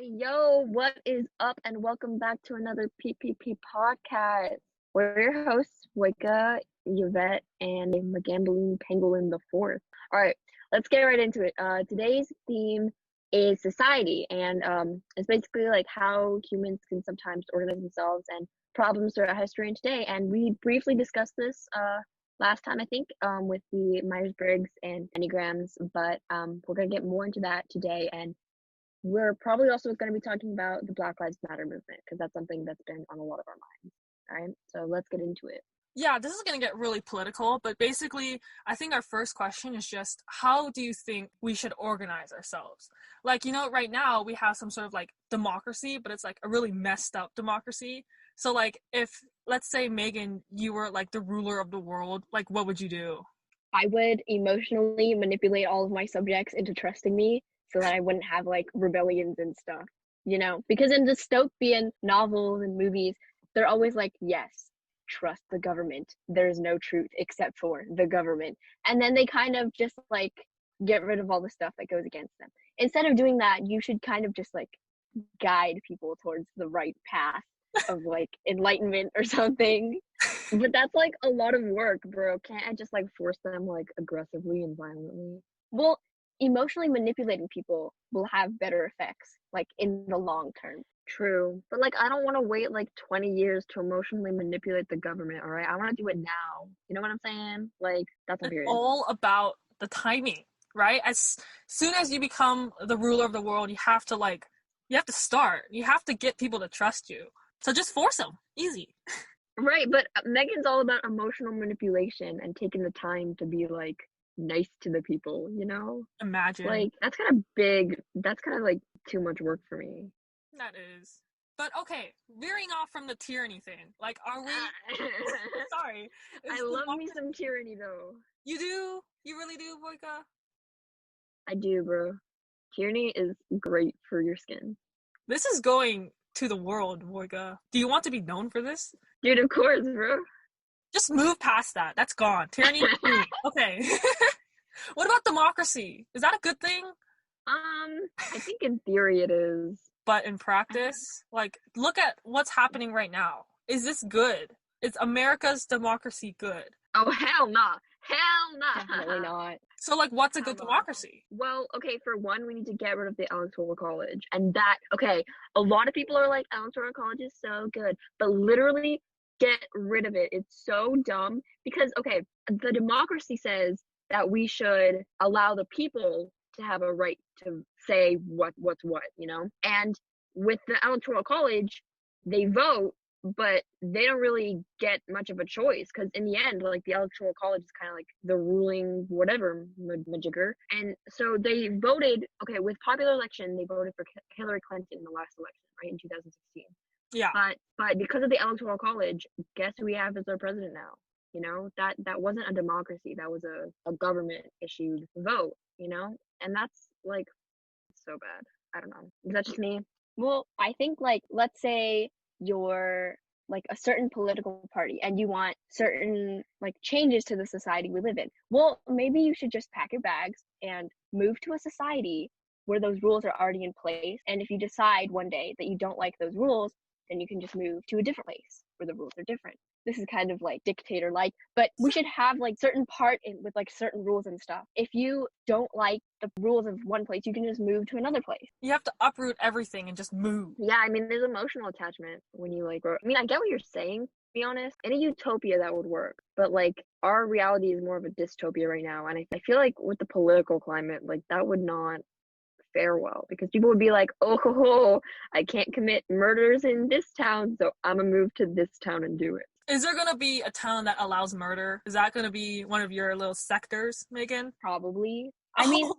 Yo, what is up? And welcome back to another PPP podcast. We're your hosts, Voica, Yvette, and McGambling Pangolin the Fourth. All right, let's get right into it. Today's theme is society, and it's basically like how humans can sometimes organize themselves and problems throughout history and today. And we briefly discussed this last time, I think, with the Myers-Briggs and Enneagrams, but we're gonna get more into that today. And we're probably also going to be talking about the Black Lives Matter movement because that's something that's been on a lot of our minds. All right, so let's get into it. Yeah, this is going to get really political, but basically, I think our first question is just, how do you think we should organize ourselves? Like, right now we have some sort of like democracy, but it's like a really messed up democracy. So like, if, let's say, Megan, you were like the ruler of the world, like, what would you do? I would emotionally manipulate all of my subjects into trusting me so that I wouldn't have like rebellions and stuff, because in dystopian novels and movies, they're always like, yes, trust the government. There's no truth except for the government. And then they kind of just like get rid of all the stuff that goes against them. Instead of doing that, you should kind of just like guide people towards the right path of like enlightenment or something. But that's like a lot of work, bro. Can't I just like force them like aggressively and violently? Well, emotionally manipulating people will have better effects, like in the long term. True. But like I don't want to wait like 20 years to emotionally manipulate the government, all right? I want to do it now. You know what I'm saying? Like that's It's weird. all about the timing, right? As soon as you become the ruler of the world, you have to start. You have to get people to trust you. So just force them. Easy. Right, but Megan's all about emotional manipulation and taking the time to be like nice to the people, Imagine. Like that's kind of big. That's kind of like too much work for me. That is. But okay, veering off from the tyranny thing. Like, are we... Sorry. I love me some tyranny, though. You do? You really do, Voica? I do, bro. Tyranny is great for your skin. This is going to the world, Voica. Do you want to be known for this? Dude, of course, bro. Just move past that. That's gone. Tyranny. Okay. What about democracy? Is that a good thing? I think in theory it is. But in practice, like, look at what's happening right now. Is this good? Is America's democracy good? Oh, hell nah. Hell nah. Definitely not. So, like, what's a good democracy? Well, okay, for one, we need to get rid of the electoral college. And that, okay, a lot of people are like, electoral college is so good. But literally, get rid of it. It's so dumb. Because, okay, the democracy says that we should allow the people to have a right to say what's what, And with the electoral college, they vote, but they don't really get much of a choice because in the end, like the electoral college is kind of like the ruling whatever majigger. And so they voted, okay, with popular election, they voted for Hillary Clinton in the last election, right, in 2016. Yeah. But because of the electoral college, guess who we have as our president now? That wasn't a democracy. That was a government issued vote, and that's like so bad. I don't know. Is that just me? Well, I think like let's say you're like a certain political party and you want certain like changes to the society we live in. Well, maybe you should just pack your bags and move to a society where those rules are already in place. And if you decide one day that you don't like those rules, then you can just move to a different place where the rules are different. This is kind of like dictator like, but we should have like certain part with like certain rules and stuff. If you don't like the rules of one place, you can just move to another place. You have to uproot everything and just move. Yeah, I mean, there's emotional attachment when you like, I get what you're saying, to be honest. In a utopia, that would work. But like, our reality is more of a dystopia right now. And I feel like with the political climate, like that would not fare well because people would be like, oh, I can't commit murders in this town, so I'm gonna move to this town and do it. Is there gonna be a town that allows murder? Is that gonna be one of your little sectors, Megan? Probably. I mean,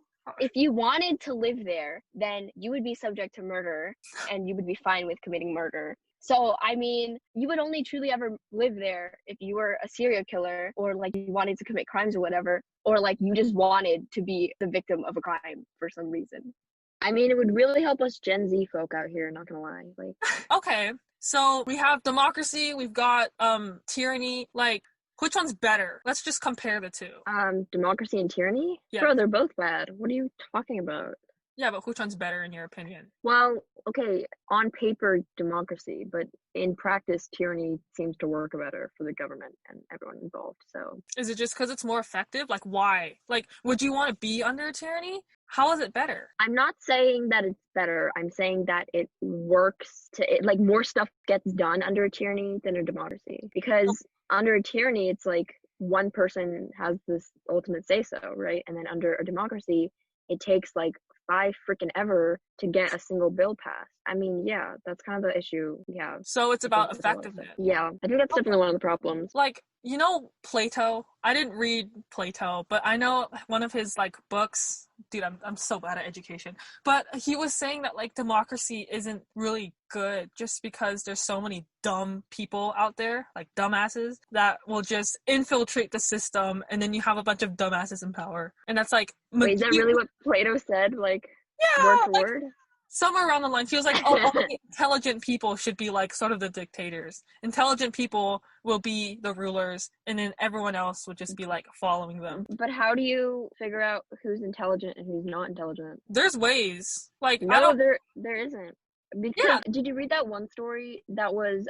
if you wanted to live there, then you would be subject to murder and you would be fine with committing murder. So, I mean, you would only truly ever live there if you were a serial killer or like you wanted to commit crimes or whatever, or like you just wanted to be the victim of a crime for some reason. I mean, it would really help us Gen Z folk out here, not gonna lie. Like, okay, so we have democracy, we've got tyranny. Like, which one's better? Let's just compare the two. Democracy and tyranny? Yeah. Bro, they're both bad. What are you talking about? Yeah, but which one's better in your opinion? Well, okay, on paper, democracy, but in practice, tyranny seems to work better for the government and everyone involved. So Is it just because it's more effective? Like, why? Like, would you want to be under a tyranny? How is it better? I'm not saying that it's better. I'm saying that it works like more stuff gets done under a tyranny than a democracy. Because under a tyranny, it's like one person has this ultimate say so, right? And then under a democracy, it takes like five freaking ever to get a single bill passed. I mean, yeah, that's kind of the issue we have. So it's I think about with a lot of stuff. effectiveness. Yeah, I think that's definitely one of the problems. Like, you know, Plato. I didn't read Plato, but I know one of his like books. Dude, I'm so bad at education. But he was saying that like democracy isn't really good just because there's so many dumb people out there, like dumbasses, that will just infiltrate the system, and then you have a bunch of dumbasses in power. And that's like, Wait, is that really what Plato said? Like, word yeah, for like word? somewhere around the line feels like, oh, only intelligent people should be like sort of the dictators. Intelligent people will be the rulers, and then everyone else would just be like following them. But how do you figure out who's intelligent and who's not intelligent? There's ways. Like, I No, don't. there isn't. Because Yeah, did you read that one story that was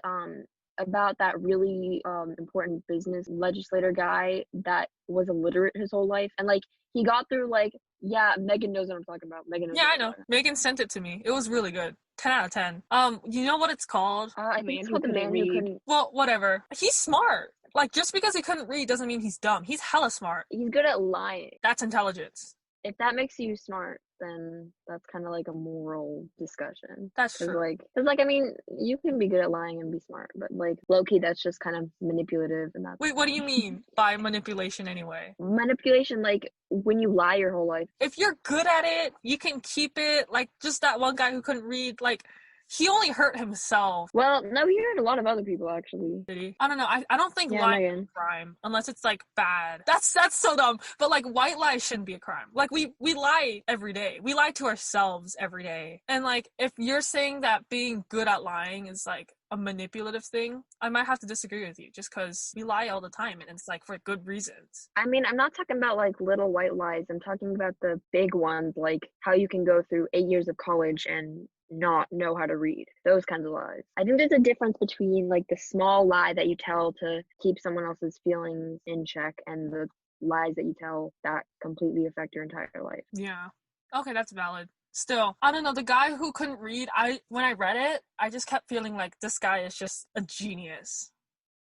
about that really important business legislator guy that was illiterate his whole life, and like he got through like, yeah, Megan knows what I'm talking about. Megan knows yeah, what I I'm know. talking Megan sent it to me. It was really good. 10 out of 10. You know what it's called? about. I The think man it's who called The couldn't Man Who read. Couldn't. Well, whatever. He's smart. Like, just because he couldn't read doesn't mean he's dumb. He's hella smart. He's good at lying. That's intelligence. If that makes you smart, then that's kind of like a moral discussion. That's Cause true. like, I mean, you can be good at lying and be smart, but like low key, that's just kind of manipulative, and that's Wait, what do you mean by manipulation anyway? manipulation. Like when you lie your whole life. If you're good at it, you can keep it. Like, just that one guy who couldn't read, like, he only hurt himself. Well, no, he hurt a lot of other people actually. Did he? I don't know. I don't think Yeah, lying is Megan. a crime unless it's like bad. That's so dumb. But like white lies shouldn't be a crime. Like we lie every day. We lie to ourselves every day. And like if you're saying that being good at lying is like a manipulative thing, I might have to disagree with you just because we lie all the time and it's like for good reasons. I mean, I'm not talking about like little white lies. I'm talking about the big ones, like how you can go through 8 years of college and not know how to read. Those kinds of lies. I think there's a difference between like the small lie that you tell to keep someone else's feelings in check and the lies that you tell that completely affect your entire life. Yeah. Okay, that's valid. Still, I don't know, the guy who couldn't read, when I read it, I just kept feeling like this guy is just a genius.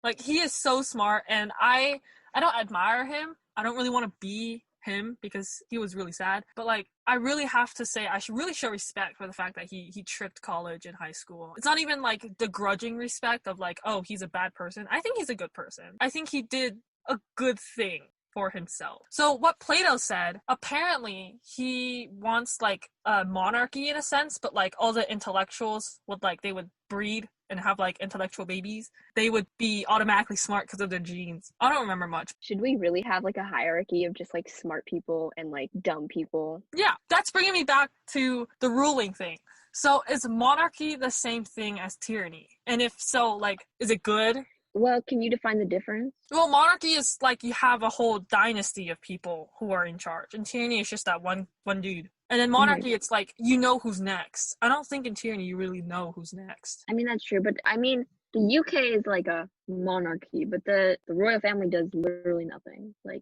Like he is so smart, and I don't admire him. I don't really want to be him because he was really sad. But like I really have to say I should really show respect for the fact that he tricked college and high school. It's not even like the grudging respect of like, oh, he's a bad person. I think he's a good person. I think he did a good thing for himself. So what Plato said, apparently he wants like a monarchy in a sense, but like all the intellectuals would like, they would breed and have like intellectual babies. They would be automatically smart because of their genes. I don't remember much. Should we really have like a hierarchy of just like smart people and like dumb people? Yeah, that's bringing me back to the ruling thing. So is monarchy the same thing as tyranny? And if so, like, is it good? Well, can you define the difference? Well, monarchy is like you have a whole dynasty of people who are in charge, and tyranny is just that one dude. And then monarchy, it's like you know who's next. I don't think in tyranny you really know who's next. I mean, that's true, but I mean, the UK is like a monarchy, but the royal family does literally nothing. Like,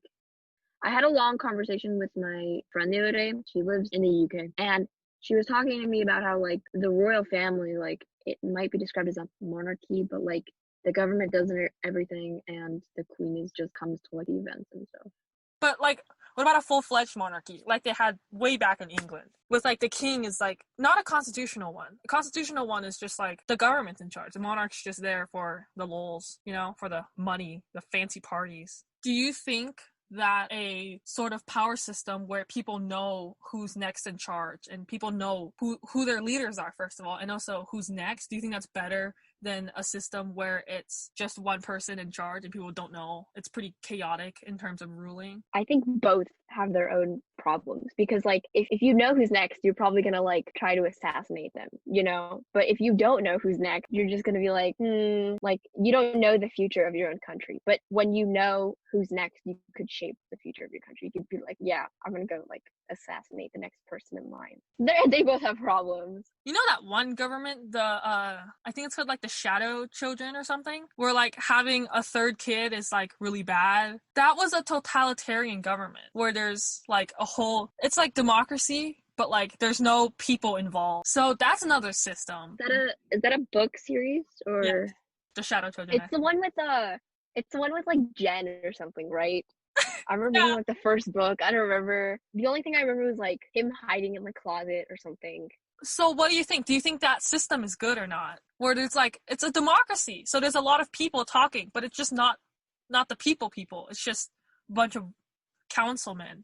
I had a long conversation with my friend the other day. She lives in the UK, and she was talking to me about how like the royal family, like it might be described as a monarchy, but like the government does everything, and the queen is just comes to like events and stuff. But like, what about a full-fledged monarchy like they had way back in England? With like the king is like not a constitutional one. The constitutional one is just like the government's in charge. The monarch's just there for the lols, you know, for the money, the fancy parties. Do you think that a sort of power system where people know who's next in charge and people know who their leaders are, first of all, and also who's next, do you think that's better than a system where it's just one person in charge and people don't know? It's pretty chaotic in terms of ruling. I think both have their own problems, because like if you know who's next, you're probably gonna like try to assassinate them, you know? But if you don't know who's next, you're just gonna be like, like you don't know the future of your own country. But when you know who's next, you could shape the future of your country. You could be like, yeah, I'm gonna go like assassinate the next person in line. They both have problems. You know that one government, I think it's called like the shadow children or something, where like having a third kid is like really bad. That was a totalitarian government where there's like it's like democracy, but like there's no people involved. So that's another system. Is that a book series or? Yeah, the shadow children. It's the one with like Jen or something, right? I remember Yeah. reading like the first book. I don't remember. The only thing I remember was like him hiding in the closet or something. So what do you think? Do you think that system is good or not? Where there's like, it's a democracy, so there's a lot of people talking, but it's just not the people. It's just a bunch of councilmen.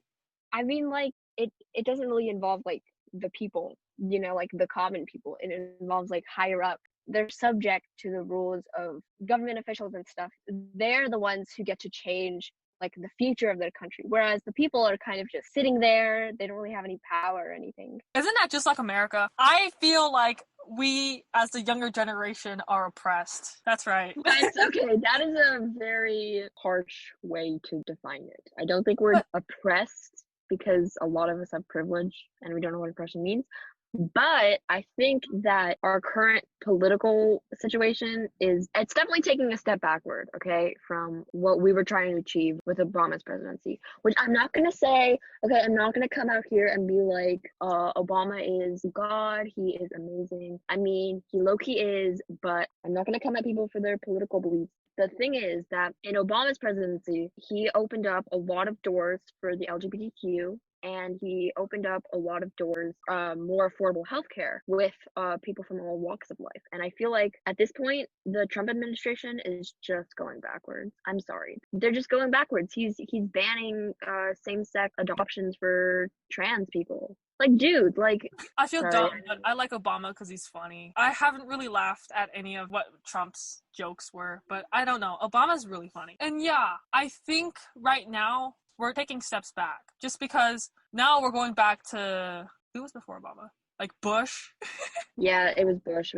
I mean, like it doesn't really involve like the people, you know, like the common people. It involves like higher up. They're subject to the rules of government officials and stuff. They're the ones who get to change like the future of their country, whereas the people are kind of just sitting there. They don't really have any power or anything. Isn't that just like America? I feel like we, as the younger generation, are oppressed. That's right. That's okay. That is a very harsh way to define it. I don't think we're oppressed, because a lot of us have privilege and we don't know what oppression means. But I think that our current political situation it's definitely taking a step backward, okay, from what we were trying to achieve with Obama's presidency, which I'm not going to say, okay, I'm not going to come out here and be like, Obama is God, he is amazing. I mean, he low-key is, but I'm not going to come at people for their political beliefs. The thing is that in Obama's presidency, he opened up a lot of doors for the LGBTQ, and he opened up a lot of doors, more affordable healthcare with people from all walks of life. And I feel like at this point, the Trump administration is just going backwards. I'm sorry, they're just going backwards. He's banning same-sex adoptions for trans people. Like, dude, like, I feel sorry. dumb, but I like Obama because he's funny. I haven't really laughed at any of what Trump's jokes were, but I don't know. Obama's really funny. And yeah, I think right now we're taking steps back, just because now we're going back to, who was before Obama? Like Bush? Yeah, it was Bush.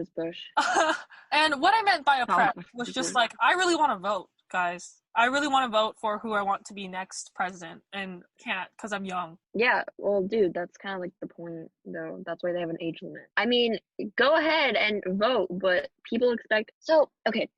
And what I meant by oppressed was just like, I really want to vote, guys. I really want to vote for who I want to be next president, and can't because I'm young. Yeah, well, dude, that's kind of like the point, though. That's why they have an age limit. I mean, go ahead and vote, but people expect. So, okay,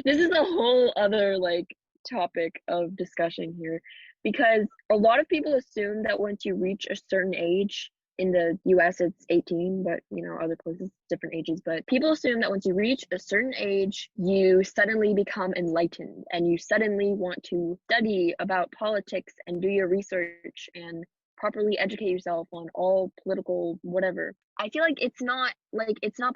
this is a whole other like topic of discussion here, because a lot of people assume that once you reach a certain age, in the US it's 18, but you know, other places different ages, but people assume that once you reach a certain age, you suddenly become enlightened and you suddenly want to study about politics and do your research and properly educate yourself on all political whatever. I feel like it's not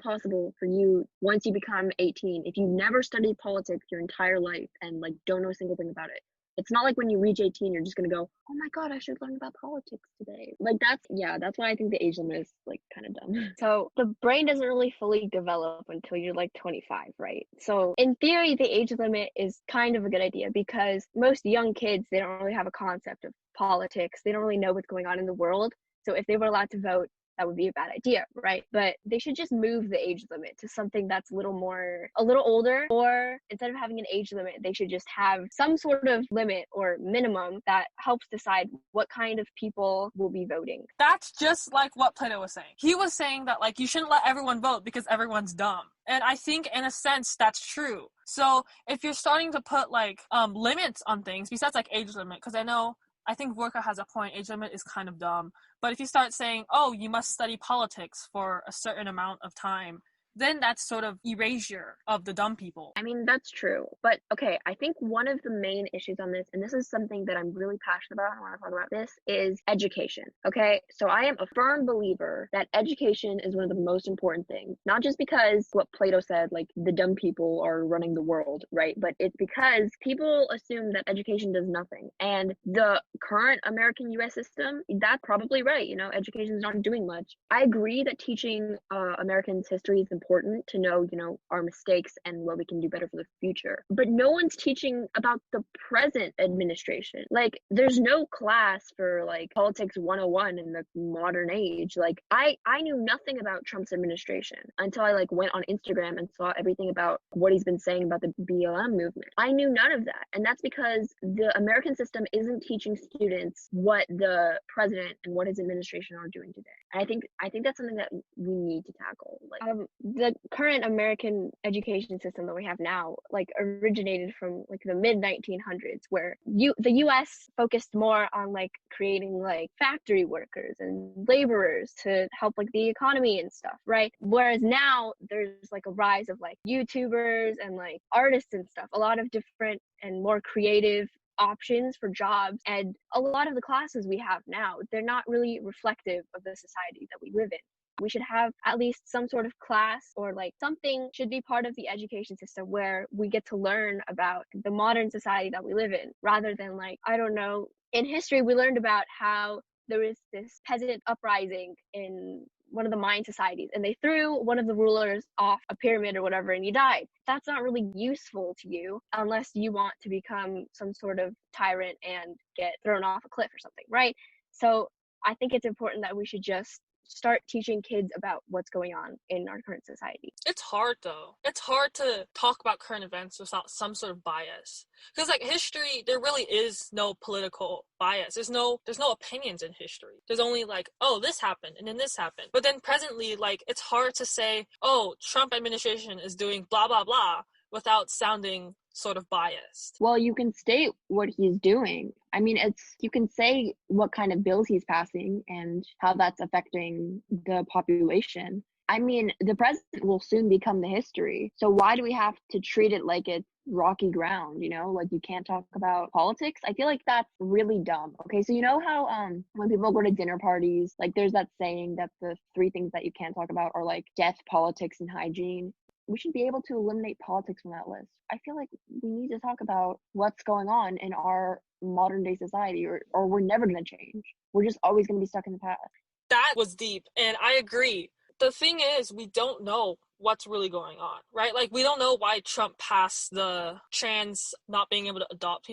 possible for you once you become 18 if you never studied politics your entire life and like don't know a single thing about it. It's not like when you reach 18, you're just going to go, oh my God, I should learn about politics today. Like that's why I think the age limit is like kind of dumb. So the brain doesn't really fully develop until you're like 25, right? So in theory, the age limit is kind of a good idea, because most young kids, they don't really have a concept of politics. They don't really know what's going on in the world. So if they were allowed to vote, that would be a bad idea, right? But they should just move the age limit to something that's a little older, or instead of having an age limit, they should just have some sort of limit or minimum that helps decide what kind of people will be voting. That's just like what Plato was saying. He was saying that like you shouldn't let everyone vote because everyone's dumb. And I think in a sense that's true. So if you're starting to put like limits on things besides like age limit, because I think Voica has a point, age limit is kind of dumb. But if you start saying, oh, you must study politics for a certain amount of time, then that's sort of erasure of the dumb people. I mean, that's true. But okay, I think one of the main issues on this, and this is something that I'm really passionate about, I want to talk about this, is education. Okay, so I am a firm believer that education is one of the most important things. Not just because what Plato said, like the dumb people are running the world, right? But it's because people assume that education does nothing. And the current American US system, that's probably right. You know, education is not doing much. I agree that teaching Americans history is important, important to know, our mistakes and what we can do better for the future. But no one's teaching about the present administration. Like, there's no class for like politics 101 in the modern age. Like, I knew nothing about Trump's administration until I like went on Instagram and saw everything about what he's been saying about the BLM movement. I knew none of that. And that's because the American system isn't teaching students what the president and what his administration are doing today. And I think that's something that we need to tackle. Like, the current American education system that we have now, like, originated from like the mid 1900s, where the U.S. focused more on like creating like factory workers and laborers to help like the economy and stuff, right? Whereas now there's like a rise of like YouTubers and like artists and stuff, a lot of different and more creative options for jobs. And a lot of the classes we have now, they're not really reflective of the society that we live in. We should have at least some sort of class, or like something should be part of the education system where we get to learn about the modern society that we live in, rather than like, I don't know, in history we learned about how there was this peasant uprising in one of the Mayan societies, and they threw one of the rulers off a pyramid or whatever, and he died. That's not really useful to you unless you want to become some sort of tyrant and get thrown off a cliff or something, right? So I think it's important that we should just start teaching kids about what's going on in our current society. It's hard though. It's hard to talk about current events without some sort of bias. Because like history, there really is no political bias. There's no opinions in history. There's only like, oh, this happened and then this happened. But then presently, like, it's hard to say, oh, Trump administration is doing blah blah blah without sounding sort of biased. Well, you can state what he's doing. I mean, you can say what kind of bills he's passing and how that's affecting the population. I mean, the president will soon become the history. So why do we have to treat it like it's rocky ground, like you can't talk about politics? I feel like that's really dumb. Okay, so you know how when people go to dinner parties, like there's that saying that the 3 things that you can't talk about are like death, politics, and hygiene. We should be able to eliminate politics from that list. I feel like we need to talk about what's going on in our modern day society, or we're never going to change. We're just always going to be stuck in the past. That was deep, and I agree. The thing is, we don't know what's really going on, right? Like, we don't know why Trump passed the trans not being able to adopt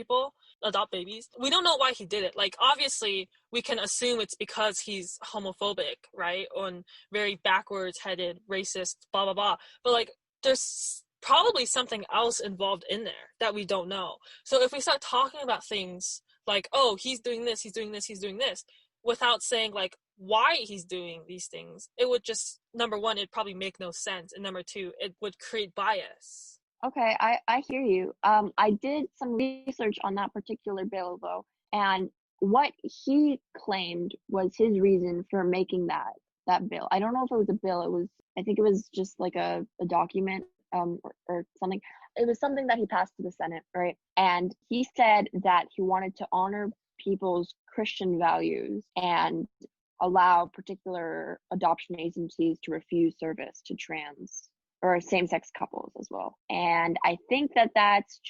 babies. We don't know why he did it. Like, obviously, we can assume it's because he's homophobic, right? Or very backwards headed, racist, blah, blah, blah. But, like, there's probably something else involved in there that we don't know. So if we start talking about things like, oh, he's doing this, he's doing this, he's doing this, without saying, like, why he's doing these things, it would just, number one, it'd probably make no sense. And number two, it would create bias. Okay, I hear you. I did some research on that particular bill, though, and what he claimed was his reason for making that bill. I don't know if it was a bill. I think it was just like a document, or something. It was something that he passed to the Senate, right? And he said that he wanted to honor people's Christian values and allow particular adoption agencies to refuse service to trans or same-sex couples as well. And I think that's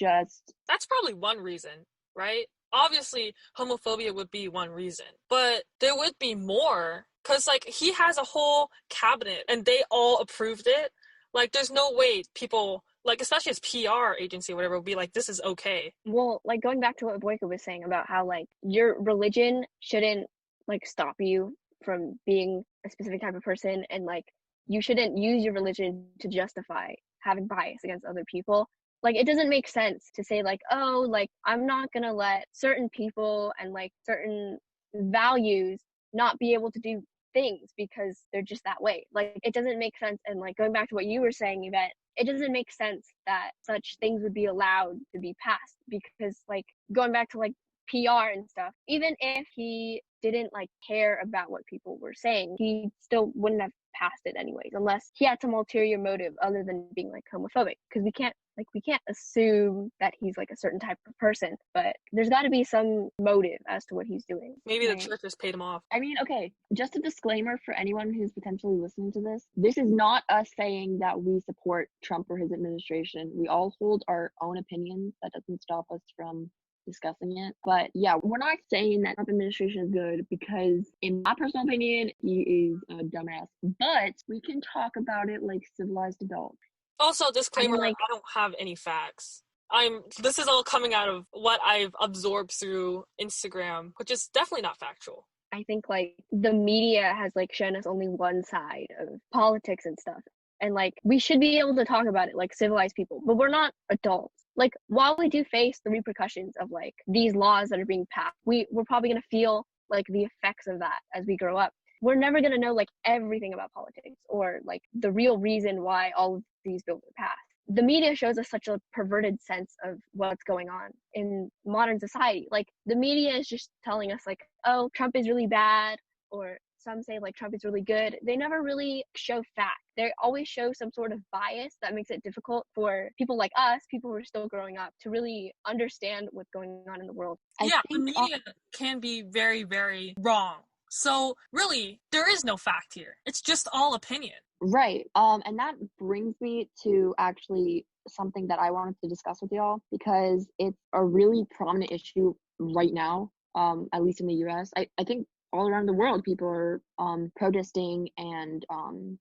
probably one reason, right? Obviously, homophobia would be one reason, but there would be more, because like he has a whole cabinet and they all approved it. Like, there's no way people, like, especially his PR agency or whatever, would be like, this is okay. Well, like, going back to what Voica was saying about how, like, your religion shouldn't, like, stop you from being a specific type of person, and, like, you shouldn't use your religion to justify having bias against other people. Like, it doesn't make sense to say, like, oh, like, I'm not gonna let certain people and, like, certain values not be able to do things because they're just that way. Like, it doesn't make sense. And like, going back to what you were saying, Yvette, it doesn't make sense that such things would be allowed to be passed, because like, going back to like PR and stuff, even if he didn't like care about what people were saying, he still wouldn't have passed it anyways, unless he had some ulterior motive other than being like homophobic, because we can't assume that he's like a certain type of person, but there's got to be some motive as to what he's doing. Maybe the churches paid him off. I mean, okay, just a disclaimer for anyone who's potentially listening to this. This is not us saying that we support Trump or his administration. We all hold our own opinions. That doesn't stop us from discussing it. But yeah, we're not saying that Trump administration is good because, in my personal opinion, he is a dumbass. But we can talk about it like civilized adults. Also, disclaimer, like, I don't have any facts. This is all coming out of what I've absorbed through Instagram, which is definitely not factual. I think like the media has like shown us only one side of politics and stuff. And like we should be able to talk about it like civilized people, but we're not adults. Like while we do face the repercussions of like these laws that are being passed, we're probably gonna feel like the effects of that as we grow up. We're never gonna know like everything about politics or like the real reason why all of these bills are passed. The media shows us such a perverted sense of what's going on in modern society. Like the media is just telling us like, oh, Trump is really bad, or some say like Trump is really good. They never really show fact. They always show some sort of bias that makes it difficult for people like us, people who are still growing up, to really understand what's going on in the world. Yeah, the media can be very, very wrong. So really, there is no fact here. It's just all opinion. Right. And that brings me to actually something that I wanted to discuss with y'all, because it's a really prominent issue right now, at least in the US. I think all around the world, people are protesting and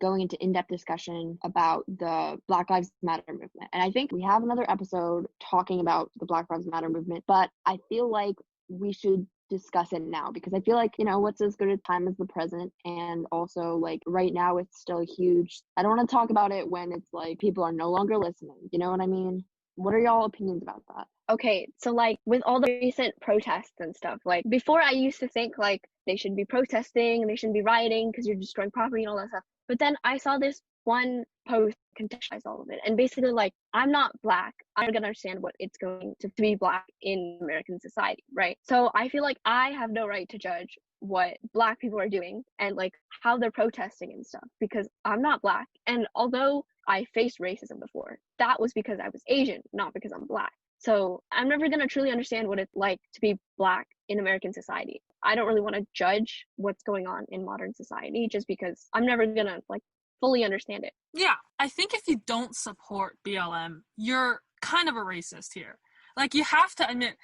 going into in-depth discussion about the Black Lives Matter movement. And I think we have another episode talking about the Black Lives Matter movement, but I feel like we should discuss it now, because I feel like, you know, what's as good a time as the present, and also like right now it's still huge. I don't want to talk about it when it's like people are no longer listening, you know what I mean? What are y'all opinions about that? Okay, so like with all the recent protests and stuff, like before I used to think like they shouldn't be protesting and they shouldn't be rioting because you're destroying property and all that stuff. But then I saw this one post contextualize all of it, and basically like, I'm not Black, I'm gonna understand what it's going to be Black in American society, right? So I feel like I have no right to judge what Black people are doing and like how they're protesting and stuff, because I'm not Black. And although I faced racism before, that was because I was Asian, not because I'm Black. So I'm never going to truly understand what it's like to be Black in American society. I don't really want to judge what's going on in modern society just because I'm never going to like fully understand it. Yeah, I think if you don't support BLM, you're kind of a racist here. Like, you have to admit,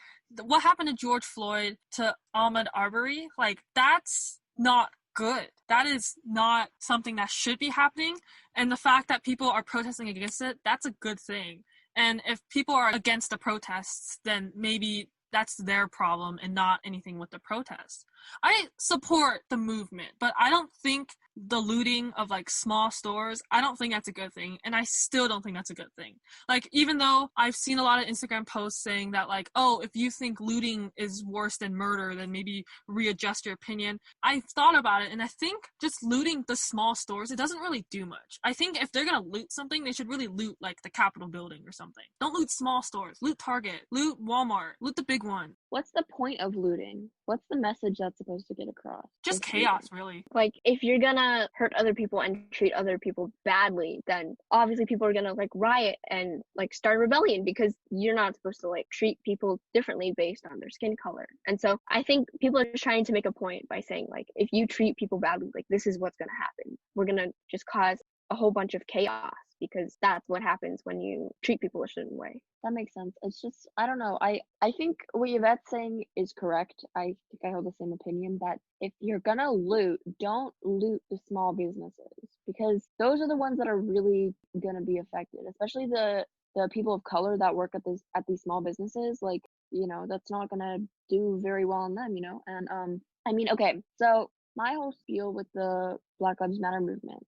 what happened to George Floyd, to Ahmaud Arbery, like, that's not good. That is not something that should be happening. And the fact that people are protesting against it, that's a good thing. And if people are against the protests, then maybe that's their problem and not anything with the protests. I support the movement, but I don't think the looting of like small stores, I don't think that's a good thing. And I still don't think that's a good thing. Like, even though I've seen a lot of Instagram posts saying that like, oh, if you think looting is worse than murder, then maybe readjust your opinion. I thought about it, and I think just looting the small stores, it doesn't really do much. I think if they're gonna loot something, they should really loot like the Capitol building or something. Don't loot small stores. Loot Target. Loot Walmart. Loot the big one. What's the point of looting? What's the message that's supposed to get across? Just chaos, really. Like, if you're gonna hurt other people and treat other people badly, then obviously people are gonna like riot and like start a rebellion, because you're not supposed to like treat people differently based on their skin color. And so I think people are just trying to make a point by saying like, if you treat people badly, like this is what's gonna happen. We're gonna just cause a whole bunch of chaos, because that's what happens when you treat people a certain way. That makes sense. It's just, I don't know. I think what Yvette's saying is correct. I think I hold the same opinion, that if you're gonna loot, don't loot the small businesses, because those are the ones that are really gonna be affected, especially the people of color that work at these small businesses. Like, you know, that's not gonna do very well on them, you know? And I mean, okay, so my whole spiel with the Black Lives Matter movement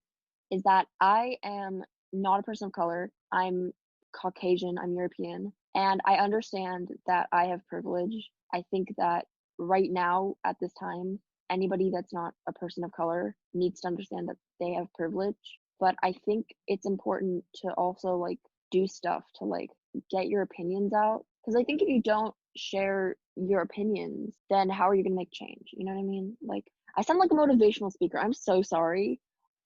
is that I am not a person of color. I'm Caucasian, I'm European, and I understand that I have privilege. I think that right now, at this time, anybody that's not a person of color needs to understand that they have privilege. But I think it's important to also like do stuff to like get your opinions out. Because I think if you don't share your opinions, then how are you gonna make change? You know what I mean? Like, I sound like a motivational speaker. I'm so sorry.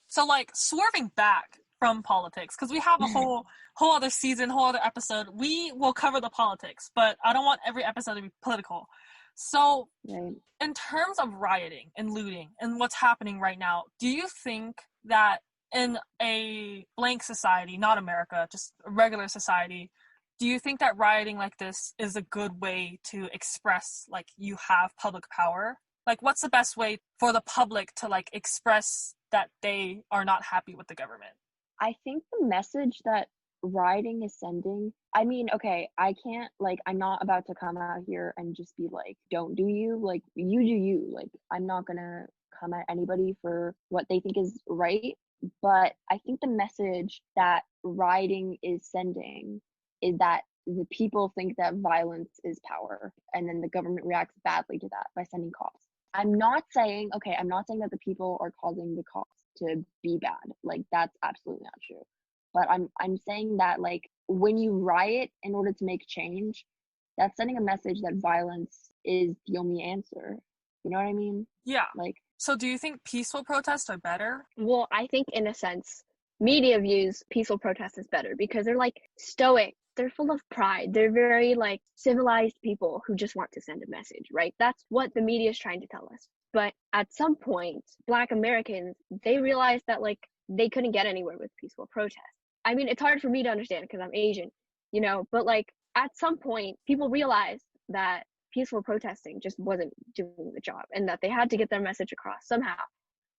So like, swerving back from politics, because we have a whole other season, whole other episode, we will cover the politics, but I don't want every episode to be political. So right. In terms of rioting and looting and what's happening right now, do you think that in a blank society, not America, just a regular society, do you think that rioting like this is a good way to express like you have public power? Like, what's the best way for the public to like express that they are not happy with the government? I think the message that rioting is sending, I mean, okay, I can't, like, I'm not about to come out here and just be like, don't do you, like, you do you. Like, I'm not gonna come at anybody for what they think is right. But I think the message that rioting is sending is that the people think that violence is power, and then the government reacts badly to that by sending cops. I'm not saying, okay, I'm not saying that the people are causing the cops to be bad. Like, that's absolutely not true. But I'm saying that, like, when you riot in order to make change, that's sending a message that violence is the only answer. You know what I mean? Yeah. Like, so do you think peaceful protests are better? Well, I think in a sense, media views peaceful protests as better because they're like stoic. They're full of pride. They're very like civilized people who just want to send a message, right? That's what the media is trying to tell us. But at some point, Black Americans, they realized that like they couldn't get anywhere with peaceful protests. I mean, it's hard for me to understand because I'm Asian, but like at some point, people realized that peaceful protesting just wasn't doing the job and that they had to get their message across somehow.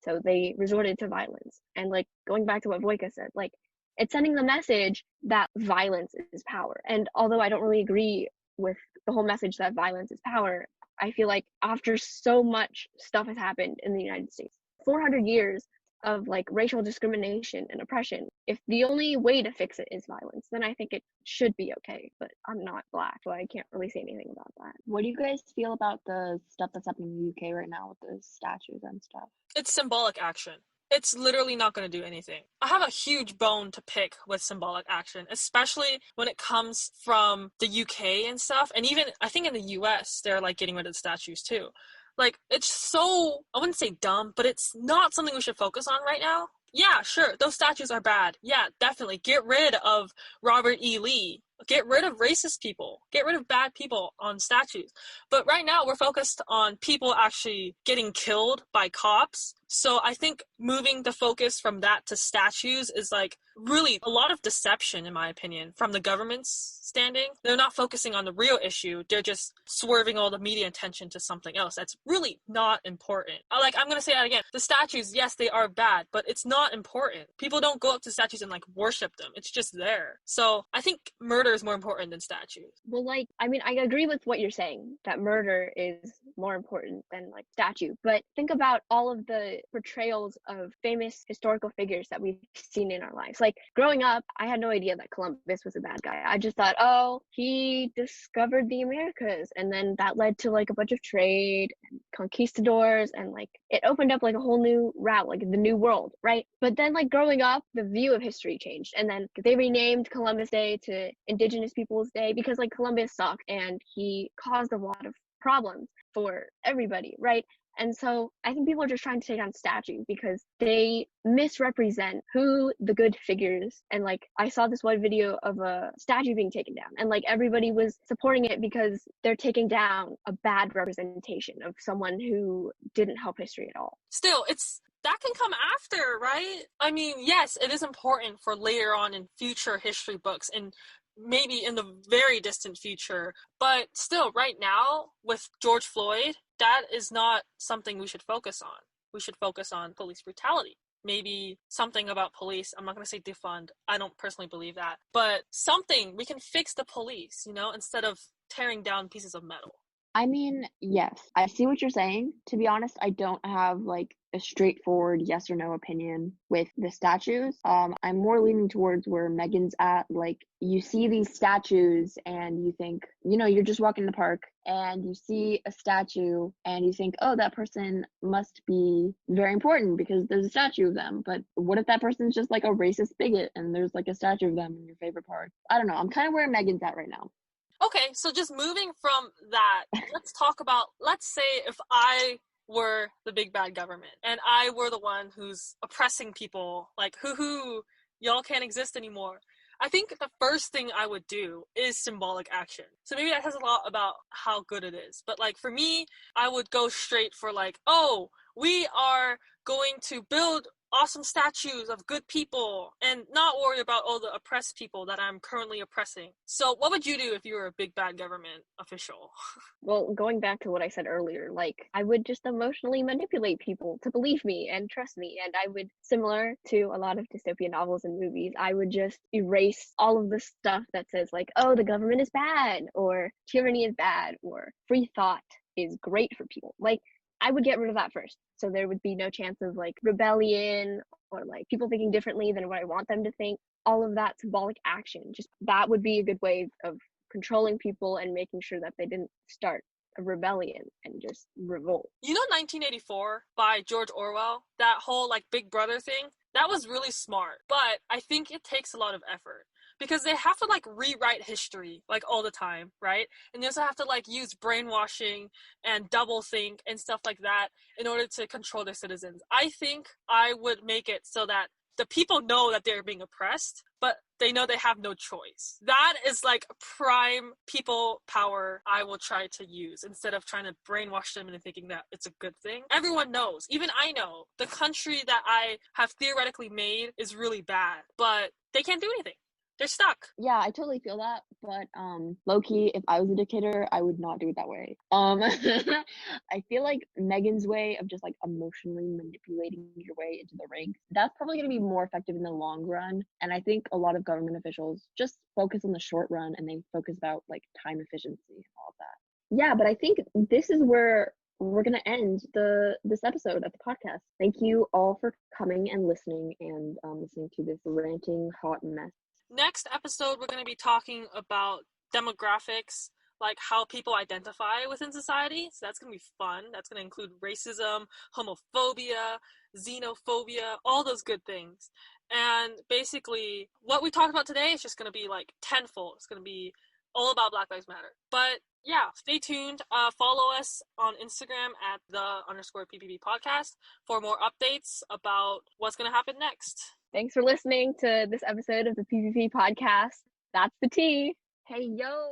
So they resorted to violence. And like going back to what Voica said, like it's sending the message that violence is power. And although I don't really agree with the whole message that violence is power, I feel like after so much stuff has happened in the United States, 400 years of like racial discrimination and oppression, if the only way to fix it is violence, then I think it should be okay. But I'm not Black, so I can't really say anything about that. what do you guys feel about the stuff that's happening in the UK right now with the statues and stuff? It's symbolic action. It's literally not going to do anything. I have a huge bone to pick with symbolic action, especially when it comes from the UK and stuff. And even, I think in the US, they're like getting rid of the statues too. Like, it's so, I wouldn't say dumb, but it's not something we should focus on right now. Yeah, sure, those statues are bad. Yeah, definitely. Get rid of Robert E. Lee. Get rid of racist people. Get rid of bad people on statues. But right now, we're focused on people actually getting killed by cops. So I think moving the focus from that to statues is like really a lot of deception, in my opinion, from the government's standing. They're not focusing on the real issue. They're just swerving all the media attention to something else that's really not important. Like, I'm going to say that again. The statues, yes, they are bad, but it's not important. People don't go up to statues and like worship them. It's just there. So I think murder is more important than statues. Well, like, I mean, I agree with what you're saying, that murder is more important than like statue. But think about all of the portrayals of famous historical figures that we've seen in our lives. Like growing up, I had no idea that Columbus was a bad guy. I just thought, oh, he discovered the Americas, and then that led to like a bunch of trade and conquistadors, and like it opened up like a whole new route, like the new world, right? But then like growing up, the view of history changed, and then they renamed Columbus Day to Indigenous Peoples Day because like Columbus sucked and he caused a lot of problems for everybody, right? And so I think people are just trying to take down statues because they misrepresent who the good figures. And like I saw this one video of a statue being taken down, and like everybody was supporting it because they're taking down a bad representation of someone who didn't help history at all. Still, that can come after, right? I mean, yes, it is important for later on in future history books and maybe in the very distant future, but still right now with George Floyd, that is not something we should focus on. We should focus on police brutality. Maybe something about police. I'm not going to say defund. I don't personally believe that, but something we can fix the police, instead of tearing down pieces of metal. I mean, yes, I see what you're saying. To be honest, I don't have like a straightforward yes or no opinion with the statues. I'm more leaning towards where Megan's at. Like, you see these statues and you think, you're just walking the park and you see a statue and you think, oh, that person must be very important because there's a statue of them. But what if that person's just like a racist bigot and there's like a statue of them in your favorite park? I don't know. I'm kind of where Megan's at right now. Okay, so just moving from that, let's talk about, let's say if I were the big bad government and I were the one who's oppressing people, like, hoo-hoo, y'all can't exist anymore. I think the first thing I would do is symbolic action. So maybe that says a lot about how good it is. But like for me, I would go straight for like, oh, we are going to build awesome statues of good people and not worry about all the oppressed people that I'm currently oppressing. So what would you do if you were a big bad government official? Well, going back to what I said earlier, like I would just emotionally manipulate people to believe me and trust me. And I would, similar to a lot of dystopian novels and movies, I would just erase all of the stuff that says like, oh, the government is bad, or tyranny is bad, or free thought is great for people. Like I would get rid of that first. So there would be no chance of like rebellion or like people thinking differently than what I want them to think. All of that symbolic action, just that would be a good way of controlling people and making sure that they didn't start a rebellion and just revolt. You know 1984 by George Orwell? That whole like Big Brother thing? That was really smart, but I think it takes a lot of effort because they have to like rewrite history like all the time, right? And they also have to like use brainwashing and double think and stuff like that in order to control their citizens. I think I would make it so that the people know that they're being oppressed, but they know they have no choice. That is like prime people power I will try to use instead of trying to brainwash them into thinking that it's a good thing. Everyone knows, even I know, the country that I have theoretically made is really bad, but they can't do anything. They're stuck. Yeah, I totally feel that, but low-key, if I was a dictator, I would not do it that way. I feel like Megan's way of just like emotionally manipulating your way into the ranks, that's probably going to be more effective in the long run. And I think a lot of government officials just focus on the short run and they focus about like time efficiency and all of that. Yeah, but I think this is where we're going to end this episode of the podcast. Thank you all for coming and listening and listening to this ranting hot mess. Next episode, we're going to be talking about demographics, like how people identify within society. So that's going to be fun. That's going to include racism, homophobia, xenophobia, all those good things. And basically, what we talked about today is just going to be like tenfold. It's going to be all about Black Lives Matter. But yeah, stay tuned. Follow us on Instagram at _PPP podcast for more updates about what's going to happen next. Thanks for listening to this episode of the PPP podcast. That's the tea. Hey, yo.